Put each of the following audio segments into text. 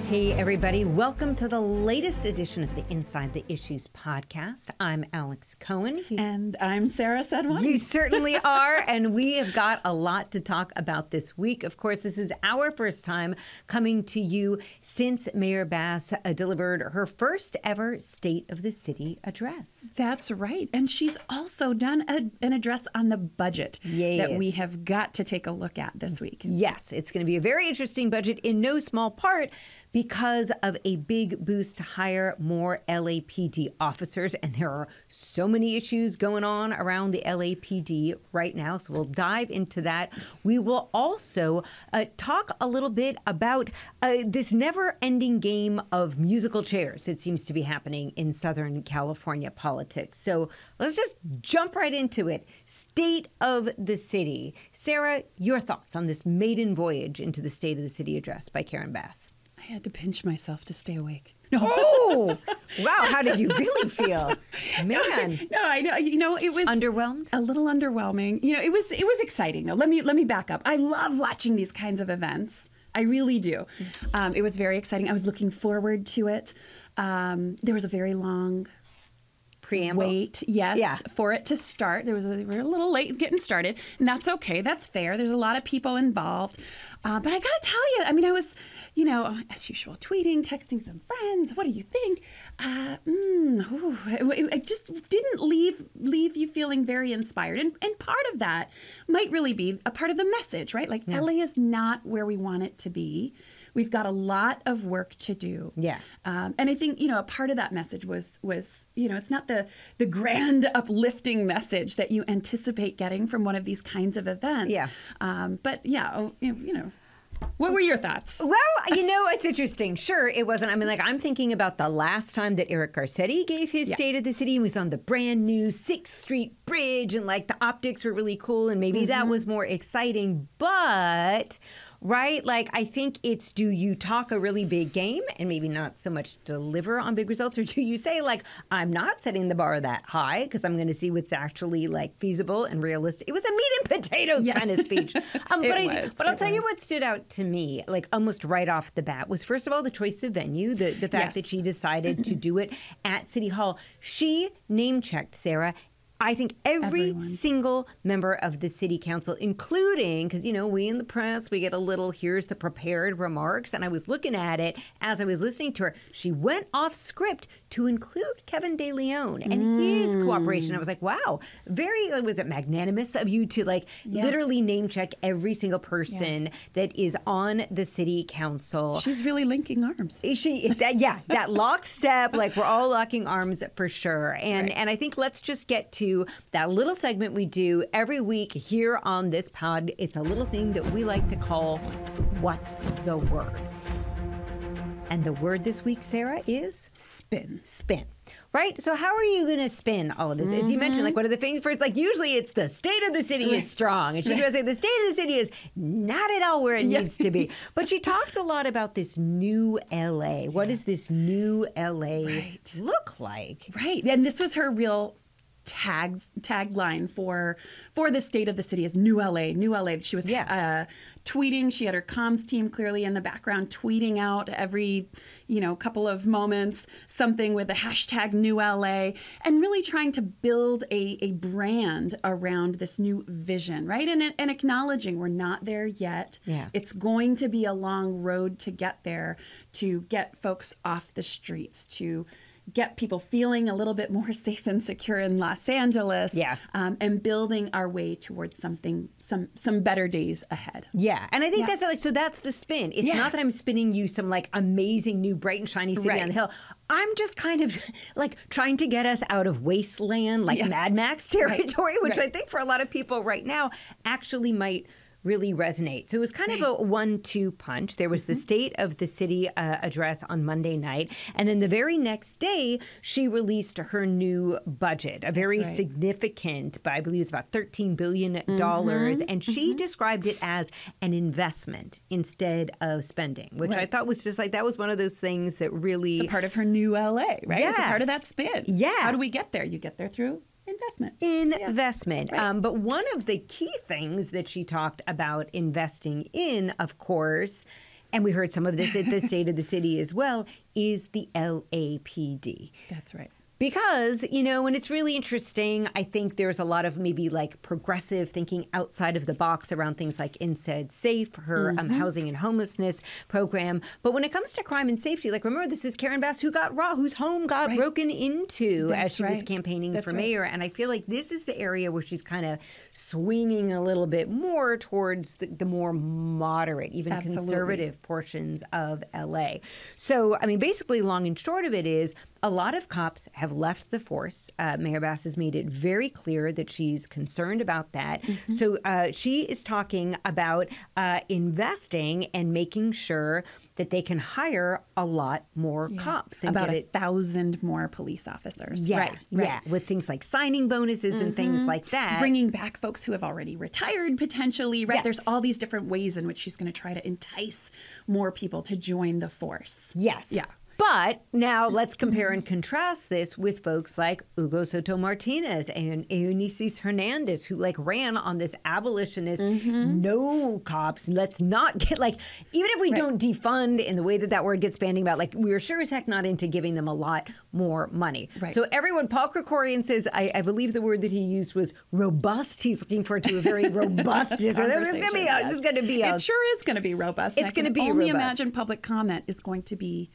Hey, everybody. Welcome to the latest edition of the Inside the Issues podcast. I'm Alex Cohen. And I'm Sara Sadhwani. You certainly are. And we have got a lot to talk about this week. Of course, this is our first time coming to you since Mayor Bass delivered her first ever State of the City address. That's right. And she's also done an address on the budget that we have got to take a look at this week. Yes, it's going to be a very interesting budget in no small part because of a big boost to hire more LAPD officers. And there are so many issues going on around the LAPD right now. So we'll dive into that. We will also talk a little bit about this never-ending game of musical chairs. It seems to be happening in Southern California politics. So let's just jump right into it. State of the City. Sara, your thoughts on this maiden voyage into the State of the City address by Karen Bass? I had to pinch myself to stay awake. No. Oh, wow. How did you really feel? Man. No, I know. You know, it was underwhelmed. A little underwhelming. You know, it was exciting though. Let me back up. I love watching these kinds of events. I really do. It was very exciting. I was looking forward to it. There was a very long preamble. Wait, yes, for it to start. We were a little late getting started, and that's okay. That's fair. There's a lot of people involved. But I got to tell you, I mean, I was, you know, as usual, tweeting, texting some friends. What do you think? It just didn't leave you feeling very inspired. And part of that might really be a part of the message, right? Like, LA is not where we want it to be. We've got a lot of work to do. Yeah. And I think, you know, a part of that message was, you know, it's not the grand uplifting message that you anticipate getting from one of these kinds of events. Yeah. But yeah, you know. What were your thoughts? Well, you know, it's interesting. Sure, it wasn't. I mean, like, I'm thinking about the last time that Eric Garcetti gave his State of the City. He was on the brand new 6th Street Bridge, and, like, the optics were really cool, and maybe that was more exciting. But, right, like, I think it's, do you talk a really big game and maybe not so much deliver on big results? Or do you say, like, I'm not setting the bar that high because I'm going to see what's actually, like, feasible and realistic? It was a meat and potatoes kind of speech. But I'll tell you what stood out to me, like, almost right off the bat, was, first of all, the choice of venue, the fact that she decided to do it at City Hall. She name-checked, Sara, I think everyone. Single member of the city council, including, because, you know, we in the press, we get a little, here's the prepared remarks. And I was looking at it as I was listening to her. She went off script to include Kevin De Leon and his cooperation. I was like, wow, very, was it magnanimous of you to, like, literally name check every single person that is on the city council. She's really linking arms. That lockstep, like, we're all locking arms for sure. And I think let's just get to that little segment we do every week here on this pod. It's a little thing that we like to call What's the Word? And the word this week, Sara, is spin. Spin. Right? So how are you going to spin all of this? As you mentioned, like, one of the things first, like, usually it's the state of the city is strong. And she's going to say the state of the city is not at all where it needs to be. But she talked a lot about this new LA. What does this new LA look like? Right. And this was her real tagline for the state of the city is New LA, New LA. She was tweeting. She had her comms team clearly in the background tweeting out every, you know, couple of moments something with the hashtag New LA, and really trying to build a brand around this new vision, right? And acknowledging we're not there yet. Yeah. It's going to be a long road to get there, to get folks off the streets, to get people feeling a little bit more safe and secure in Los Angeles, and building our way towards some better days ahead. Yeah, and I think that's like, so that's the spin. It's not that I'm spinning you some, like, amazing new bright and shiny city on the hill. I'm just kind of, like, trying to get us out of wasteland, like Mad Max territory, which I think for a lot of people right now actually might really resonate. So it was kind of a 1-2 punch. There was the State of the City address on Monday night. And then the very next day, she released her new budget, a very significant, but I believe it's about $13 billion. And she described it as an investment instead of spending, which I thought was just like, that was one of those things that really... It's a part of her new LA, right? Yeah. It's a part of that spin. Yeah. How do we get there? You get there through investment. But one of the key things that she talked about investing in, of course, and we heard some of this at the State of the City as well, is the LAPD. That's right. Because, and it's really interesting. I think there's a lot of maybe like progressive thinking outside of the box around things like Inside Safe, her housing and homelessness program. But when it comes to crime and safety, like remember, this is Karen Bass whose home got broken into as she was campaigning for mayor. And I feel like this is the area where she's kind of swinging a little bit more towards the more moderate, even conservative portions of LA. So, I mean, basically, long and short of it is a lot of cops have left the force. Mayor Bass has made it very clear that she's concerned about that. So she is talking about investing and making sure that they can hire a lot more cops. And about 1,000 more police officers. Yeah, with things like signing bonuses and things like that. Bringing back folks who have already retired potentially, right? Yes. There's all these different ways in which she's going to try to entice more people to join the force. Yes. Yeah. But now let's compare and contrast this with folks like Hugo Soto Martinez and Eunice Hernandez, who ran on this abolitionist, no cops. Let's not get even if we don't defund in the way that word gets bandied about, we're sure as heck not into giving them a lot more money. Right. So Paul Krikorian says, I believe the word that he used was robust. He's looking forward to a very robust. This is going to be. It sure is going to be robust. It's going to be only robust. Imagine public comment is going to be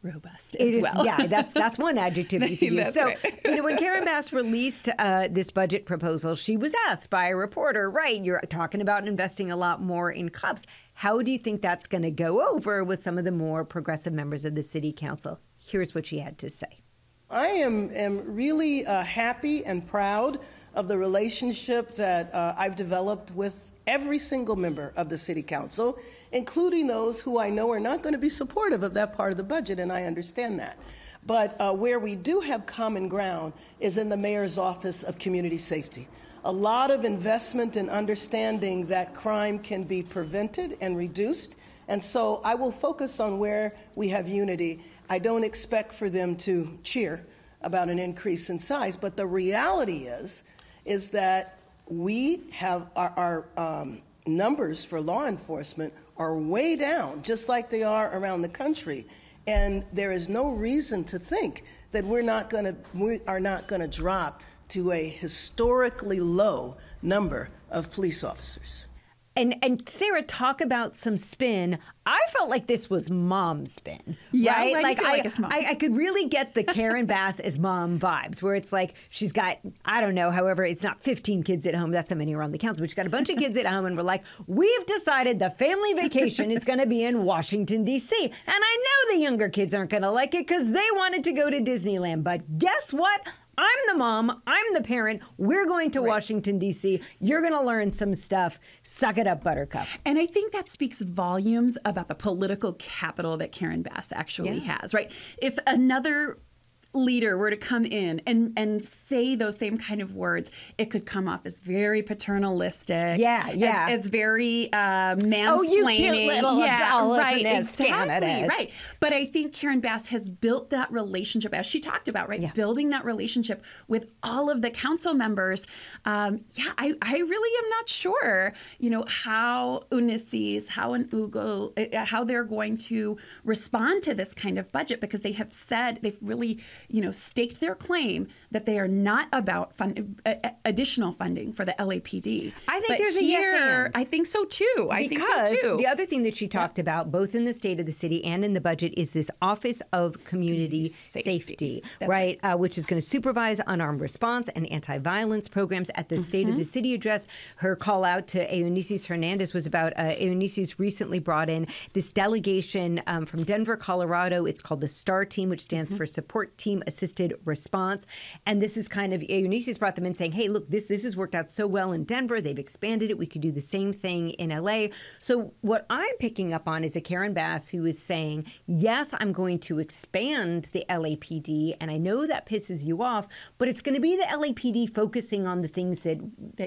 robust as well. Yeah, that's one adjective you can use. So, right. When Karen Bass released this budget proposal, she was asked by a reporter, you're talking about investing a lot more in cops. How do you think that's going to go over with some of the more progressive members of the city council? Here's what she had to say. I am really happy and proud of the relationship that I've developed with every single member of the city council, including those who I know are not going to be supportive of that part of the budget, and I understand that. But where we do have common ground is in the mayor's office of community safety. A lot of investment and understanding that crime can be prevented and reduced, and so I will focus on where we have unity. I don't expect for them to cheer about an increase in size, but the reality is that we have our numbers for law enforcement are way down, just like they are around the country. And there is no reason to think that we are not going to drop to a historically low number of police officers. And Sarah, talk about some spin. I felt like this was mom spin. Yeah, right? I feel like it's mom. I could really get the Karen Bass as mom vibes, where it's like she's got, I don't know, however, it's not 15 kids at home. That's how many are on the council. But she's got a bunch of kids at home, and we're like, we've decided the family vacation is going to be in Washington, D.C. And I know the younger kids aren't going to like it because they wanted to go to Disneyland. But guess what? I'm the mom. I'm the parent. We're going to Washington, D.C. You're going to learn some stuff. Suck it up, Buttercup. And I think that speaks volumes about the political capital that Karen Bass actually has, right? If another leader were to come in and say those same kind of words, it could come off as very paternalistic. As very mansplaining. Oh, you cute little abolitionist candidate. Right. But I think Karen Bass has built that relationship, as she talked about, building that relationship with all of the council members. I really am not sure, how Unisys, how an Ugo, how they're going to respond to this kind of budget, because they have said, they've really staked their claim that they are not about additional funding for the LAPD. I think there's a yes and. I think so too. Because the other thing that she talked about, both in the State of the City and in the budget, is this Office of Community Safety, right? Which is going to supervise unarmed response and anti-violence programs. At the State of the City address, her call out to Eunice Hernandez was about Eunice recently brought in this delegation from Denver, Colorado. It's called the STAR Team, which stands for Support Team Assisted Response. And this is kind of, Eunice brought them in saying, hey, look, this has worked out so well in Denver. They've expanded it. We could do the same thing in LA. So what I'm picking up on is a Karen Bass who is saying, yes, I'm going to expand the LAPD. And I know that pisses you off, but it's going to be the LAPD focusing on the things that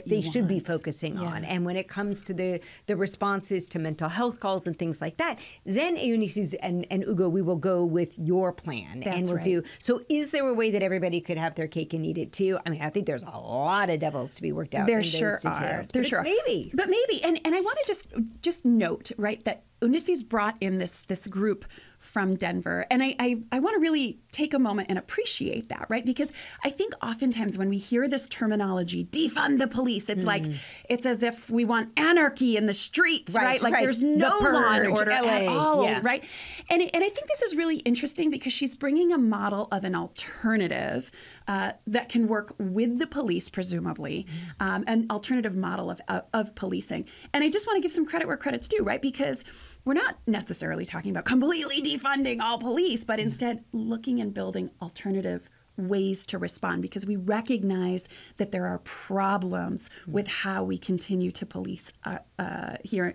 they should be focusing on. And when it comes to the responses to mental health calls and things like that, then Eunice and Ugo, we will go with your plan. And we'll do. So So is there a way that everybody could have their cake and eat it too? I mean, I think there's a lot of devils to be worked out. There in sure those details. are. There sure are. Maybe. But maybe. And I want to just note, right, that Unissy's brought in this group from Denver. And I want to really take a moment and appreciate that, right? Because I think oftentimes when we hear this terminology, defund the police, it's like, it's as if we want anarchy in the streets, right? Like there's no law and order at all, right? And I think this is really interesting because she's bringing a model of an alternative that can work with the police, presumably, an alternative model of policing. And I just want to give some credit where credit's due, right? Because we're not necessarily talking about completely defunding all police, but instead looking and building alternative ways to respond, because we recognize that there are problems with how we continue to police here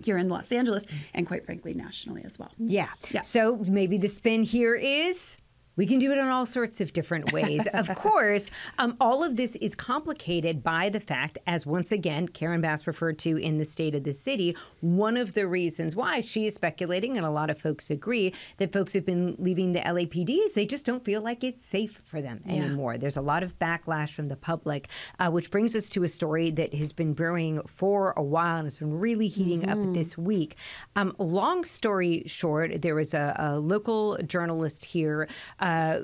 in Los Angeles and, quite frankly, nationally as well. Yeah. So maybe the spin here is we can do it in all sorts of different ways. Of course, all of this is complicated by the fact, as once again, Karen Bass referred to in the State of the City, one of the reasons why she is speculating, and a lot of folks agree, that folks have been leaving the LAPD is they just don't feel like it's safe for them anymore. There's a lot of backlash from the public, which brings us to a story that has been brewing for a while and has been really heating up this week. Long story short, there was a local journalist here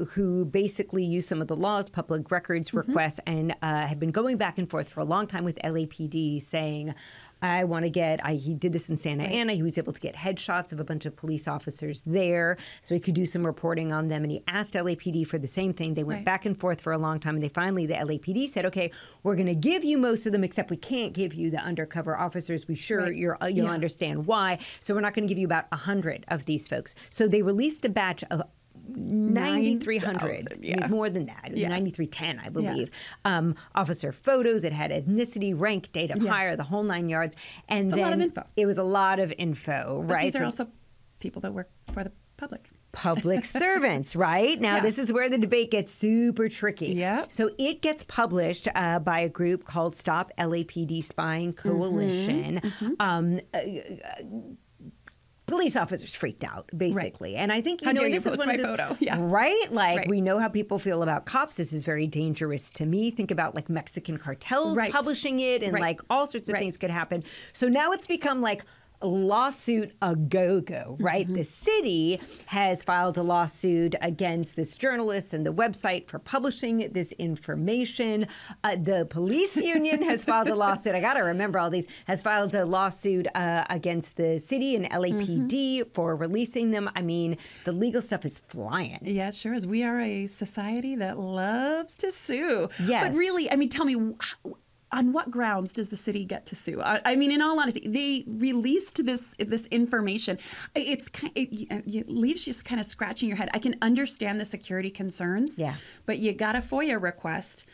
who basically used some of the law's public records requests and had been going back and forth for a long time with LAPD saying, I want to get, he did this in Santa Ana. He was able to get headshots of a bunch of police officers there so he could do some reporting on them. And he asked LAPD for the same thing. They went back and forth for a long time. And they finally, the LAPD said, okay, we're going to give you most of them, except we can't give you the undercover officers. We sure you'll understand why. So we're not going to give you about 100 of these folks. So they released a batch of 9,300. It was more than that. It was 9,310, I believe. Officer photos. It had ethnicity, rank, date of hire, the whole 9 yards. And it's then a lot of info. It was a lot of info, but right? These are also people that work for the public. Public servants, right? Now, this is where the debate gets super tricky. Yeah. So it gets published by a group called Stop LAPD Spying Coalition. Police officers freaked out, basically. And I think, you know, this is one of those, photo. Right? Like, we know how people feel about cops. This is very dangerous to me. Think about, like, Mexican cartels publishing it and, like, all sorts of things could happen. So now it's become, like, lawsuit a go-go, right? The city has filed a lawsuit against this journalist and the website for publishing this information. The police union has filed a lawsuit. I got to remember all these. Has filed a lawsuit against the city and LAPD for releasing them. I mean, the legal stuff is flying. Yeah, it sure is. We are a society that loves to sue. Yes. But really, I mean, tell me, on what grounds does the city get to sue? I mean, in all honesty, they released this information. It leaves you just kind of scratching your head. I can understand the security concerns, but you got a FOIA request.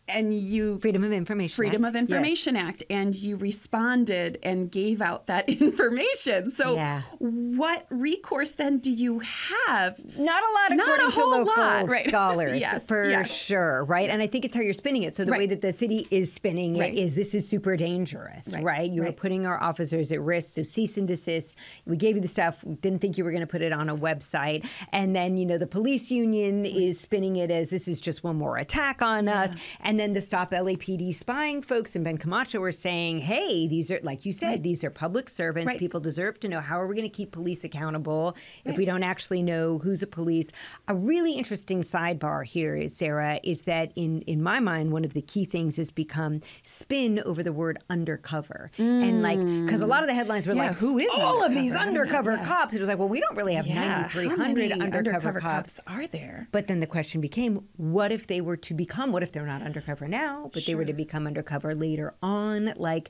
And you Freedom of Information Act, and you responded and gave out that information. So what recourse then do you have? Not a lot, according to local scholars, for yes. sure, right? And I think it's how you're spinning it. So the way that the city is spinning it is this is super dangerous, right? You are putting our officers at risk. So cease and desist. We gave you the stuff. We didn't think you were going to put it on a website. And then, you know, the police union is spinning it as this is just one more attack on us. And then the Stop LAPD Spying folks and Ben Camacho are saying, hey, these are, like you said, these are public servants. People deserve to know. How are we going to keep police accountable if we don't actually know who's a police? A really interesting sidebar here is, Sarah, is that in my mind, one of the key things has become spin over the word undercover. And like, because a lot of the headlines were like, who is all of these undercover cops? It was like, well, we don't really have 9,300 undercover cops. Are there? But then the question became, what if they were to become, what if they're not undercover now, but they were to become undercover later on? Like,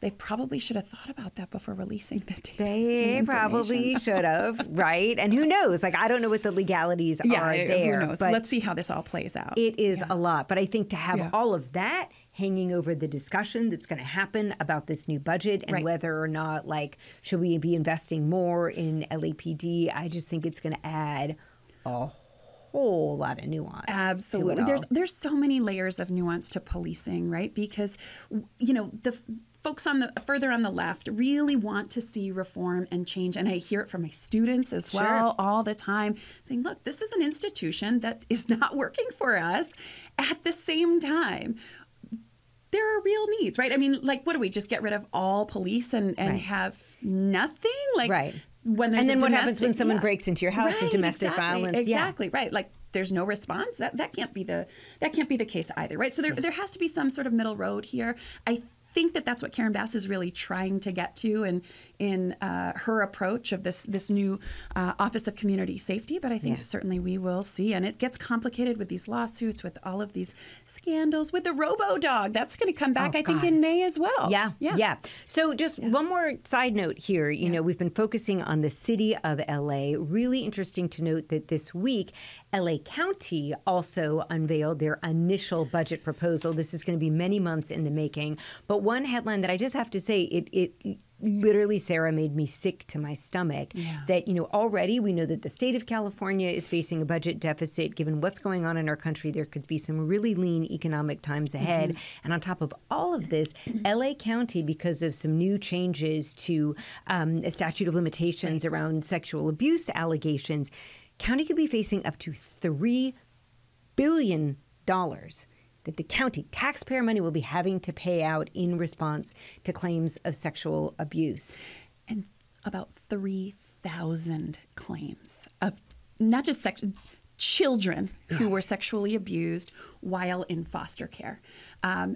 they probably should have thought about that before releasing the data. They probably should have, right? And who knows? Like, I don't know what the legalities are there. Who knows? But let's see how this all plays out. It is a lot. But I think to have all of that hanging over the discussion that's going to happen about this new budget and whether or not, like, should we be investing more in LAPD, I just think it's going to add a whole lot of nuance. Absolutely. There's so many layers of nuance to policing, right? Because, the folks further on the left really want to see reform and change. And I hear it from my students as well all the time saying, look, this is an institution that is not working for us. At the same time, there are real needs, right? I mean, like, what do we just get rid of all police and have nothing? Like, when there's what happens when someone breaks into your house with domestic violence? Exactly, right. Like, there's no response. That can't be the case either, right? So there has to be some sort of middle road here. I think that's what Karen Bass is really trying to get to in her approach of this new Office of Community Safety. But I think certainly we will see. And it gets complicated with these lawsuits, with all of these scandals, with the robo-dog. That's going to come back, I think, in May as well. Yeah. So just one more side note here. You know, we've been focusing on the city of L.A. Really interesting to note that this week, L.A. County also unveiled their initial budget proposal. This is going to be many months in the making. But one headline that I just have to say, it literally, Sarah, made me sick to my stomach, that, already we know that the state of California is facing a budget deficit. Given what's going on in our country, there could be some really lean economic times ahead. And on top of all of this, L.A. County, because of some new changes to a statute of limitations around sexual abuse allegations, county could be facing up to $3 billion that the county taxpayer money will be having to pay out in response to claims of sexual abuse. And about 3,000 claims of not just children who were sexually abused while in foster care.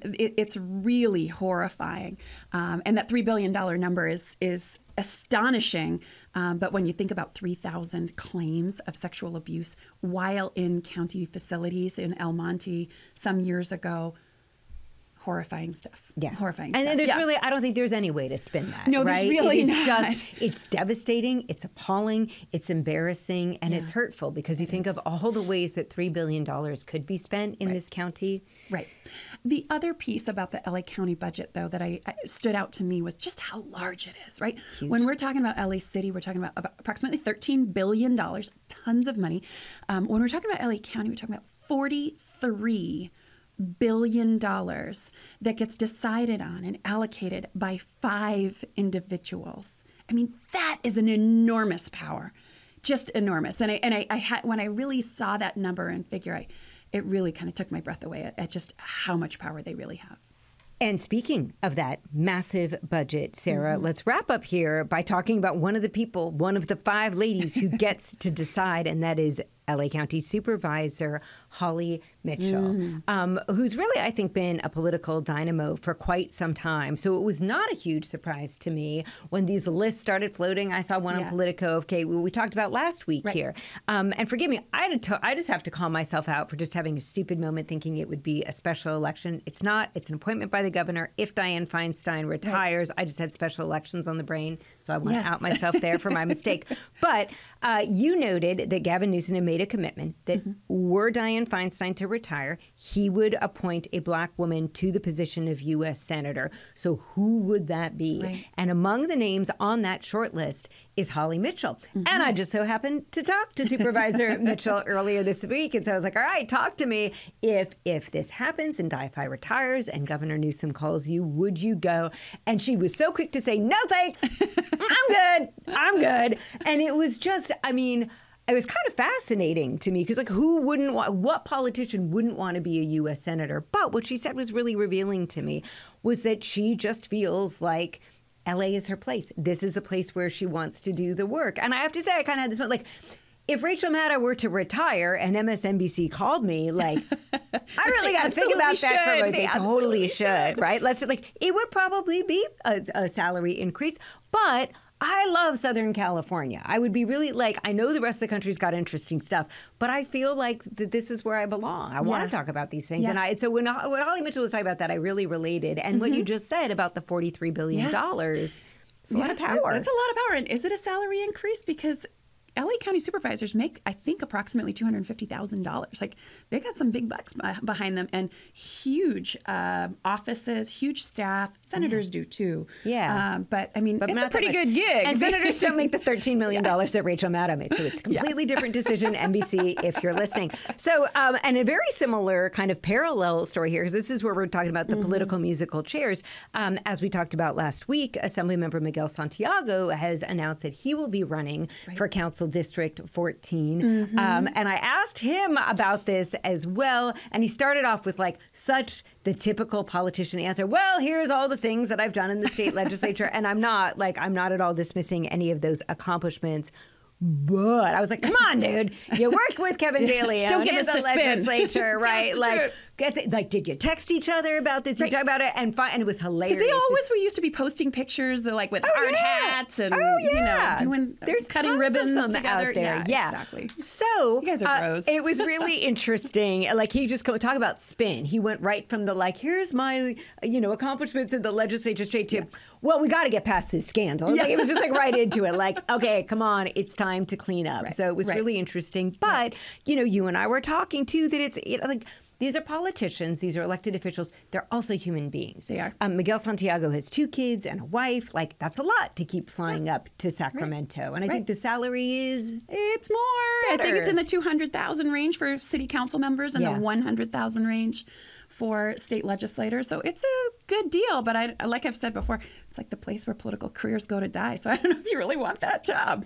It's really horrifying. And that $3 billion number is astonishing. But when you think about 3,000 claims of sexual abuse while in county facilities in El Monte some years ago, horrifying stuff. Horrifying stuff. And there's really, I don't think there's any way to spin that. No, there's really not. It's devastating, it's appalling, it's embarrassing, and it's hurtful because you think of all the ways that $3 billion could be spent in this county. Right. The other piece about the LA County budget, though, that I stood out to me was just how large it is, right? Huge. When we're talking about LA City, we're talking about approximately $13 billion, tons of money. When we're talking about LA County, we're talking about $43 billion that gets decided on and allocated by 5 individuals. I mean, that is an enormous power, just enormous. And when I really saw that number and figure, it really kind of took my breath away at just how much power they really have. And speaking of that massive budget, Sarah, let's wrap up here by talking about one of the 5 ladies who gets to decide, and that is LA County Supervisor Holly Mitchell, who's really, I think, been a political dynamo for quite some time. So it was not a huge surprise to me when these lists started floating. I saw one on Politico. We talked about last week here. And forgive me, I just have to call myself out for just having a stupid moment thinking it would be a special election. It's not. It's an appointment by the governor. If Dianne Feinstein retires, I just had special elections on the brain, so I want to out myself there for my mistake. But you noted that Gavin Newsom had made a commitment that were Dianne Feinstein to retire, he would appoint a black woman to the position of U.S. Senator. So who would that be? Right. And among the names on that short list is Holly Mitchell. And I just so happened to talk to Supervisor Mitchell earlier this week. And so I was like, all right, talk to me. If this happens and Di-Fi retires and Governor Newsom calls you, would you go? And she was so quick to say, no, thanks. I'm good. And it was just, it was kind of fascinating to me because, what politician wouldn't want to be a U.S. Senator? But what she said was really revealing to me was that she just feels like L.A. is her place. This is a place where she wants to do the work. And I have to say, I kind of had this moment, if Rachel Maddow were to retire and MSNBC called me, I really got to think about that for a moment. They totally should, right? It would probably be a salary increase, but I love Southern California. I would be really I know the rest of the country's got interesting stuff, but I feel like that this is where I belong. I want to talk about these things. And so when Holly Mitchell was talking about that, I really related. And what you just said about the $43 billion, it's a lot of power. It's a lot of power. And is it a salary increase? Because LA County supervisors make, I think, approximately $250,000. Like, they got some big bucks behind them, and huge offices, huge staff. Senators do too. Yeah. But I mean, it's a pretty good gig. And senators don't make the $13 million that Rachel Maddow made. So it's a completely different decision, NBC, if you're listening. So, and a very similar kind of parallel story here, because this is where we're talking about the political musical chairs. As we talked about last week, Assemblymember Miguel Santiago has announced that he will be running for Council District 14. And I asked him about this as well. And he started off with like such the typical politician answer. Well, here's all the things that I've done in the state legislature. And I'm not at all dismissing any of those accomplishments. But I was like, come on, dude. You worked with Kevin Daly Don't give us the the spin. legislature, right? Did you text each other about this? You talk about it, and it was hilarious. Because they always used to be posting pictures, like with hard hats and doing cutting ribbons together. Out there. Yeah, exactly. So you guys are pros. It was really interesting. Like he just talk about spin. He went right from the here's my accomplishments in the legislature straight to well, we got to get past this scandal. It was just right into it. Like, okay, come on, it's time to clean up. Right. So it was really interesting. But you and I were talking too that it's these are politicians. These are elected officials. They're also human beings. They are. Miguel Santiago has 2 kids and a wife. Like, that's a lot to keep flying up to Sacramento. And I think the salary is it's more. better. I think it's in the $200,000 range for city council members and the $100,000 range for state legislators. So it's a good deal. But like I've said before, it's like the place where political careers go to die. So I don't know if you really want that job.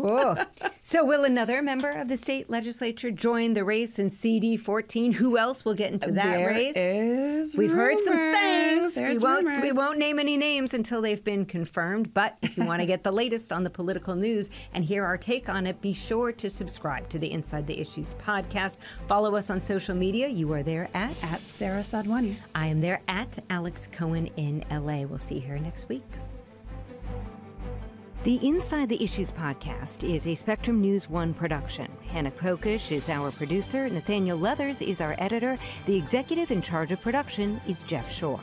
So will another member of the state legislature join the race in CD 14? Who else will get into that race? We've heard some things. We won't name any names until they've been confirmed. But if you want to get the latest on the political news and hear our take on it, be sure to subscribe to the Inside the Issues podcast. Follow us on social media. You are there at Sara Sadhwani. I am there at Alex Cohen in LA. We'll see you here next week. The Inside the Issues podcast is a Spectrum News 1 production. Hannah Kokish is our producer. Nathaniel Leathers is our editor. The executive in charge of production is Jeff Shore.